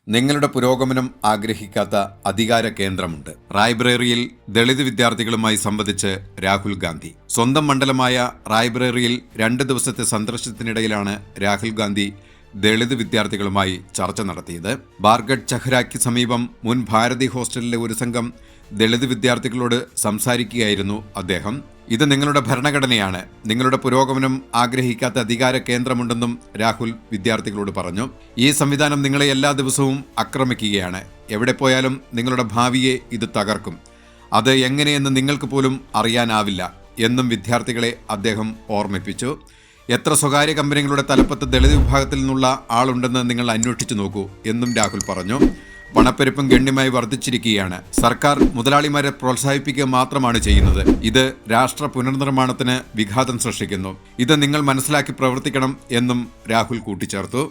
നിങ്ങളുടെ പുരോഗമനം ആഗ്രഹിക്കാത്ത അധികാര കേന്ദ്രമുണ്ട്. റായ്ബറേലിയിൽ ദളിത് വിദ്യാർത്ഥികളുമായി സംവദിച്ച് രാഹുൽ ഗാന്ധി. സ്വന്തം മണ്ഡലമായ റായ്ബറേലിയിൽ 2 ദിവസത്തെ സന്ദർശനത്തിനിടയിലാണ് രാഹുൽ ഗാന്ധി ദളിത് വിദ്യാർത്ഥികളുമായി ചർച്ച നടത്തിയത്. ബാർഗഡ് ചഹ്രയ്ക്ക് സമീപം മുൻ ഭാരതി ഹോസ്റ്റലിലെ ഒരു സംഘം ദളിത് വിദ്യാർത്ഥികളോട് സംസാരിക്കുകയായിരുന്നു അദ്ദേഹം. ഇത് നിങ്ങളുടെ ഭരണഘടനയാണ്. നിങ്ങളുടെ പുരോഗമനം ആഗ്രഹിക്കാത്ത അധികാര കേന്ദ്രമുണ്ടെന്നും രാഹുൽ വിദ്യാർത്ഥികളോട് പറഞ്ഞു. ഈ സംവിധാനം നിങ്ങളെ എല്ലാ ദിവസവും ആക്രമിക്കുകയാണ്. എവിടെ പോയാലും നിങ്ങളുടെ ഭാവിയെ ഇത് തകർക്കും. അത് എങ്ങനെയെന്ന് നിങ്ങൾക്ക് പോലും അറിയാനാവില്ല എന്നും വിദ്യാർത്ഥികളെ അദ്ദേഹം ഓർമ്മിപ്പിച്ചു. എത്ര സ്വകാര്യ കമ്പനികളുടെ തലപ്പത്ത് ദളിത് വിഭാഗത്തിൽ നിന്നുള്ള ആളുണ്ടെന്ന് നിങ്ങൾ അന്വേഷിച്ചു നോക്കൂ എന്നും രാഹുൽ പറഞ്ഞു. പണപ്പെരുപ്പം ഗണ്യമായി വർദ്ധിച്ചിരിക്കുകയാണ്. സർക്കാർ മുതലാളിമാരെ പ്രോത്സാഹിപ്പിക്കുക മാത്രമാണ് ചെയ്യുന്നത്. ഇത് രാഷ്ട്ര പുനർനിർമ്മാണത്തിന് വിഘാതം സൃഷ്ടിക്കുന്നു. ഇത് നിങ്ങൾ മനസ്സിലാക്കി പ്രവർത്തിക്കണം എന്നും രാഹുൽ കൂട്ടിച്ചേർത്തു.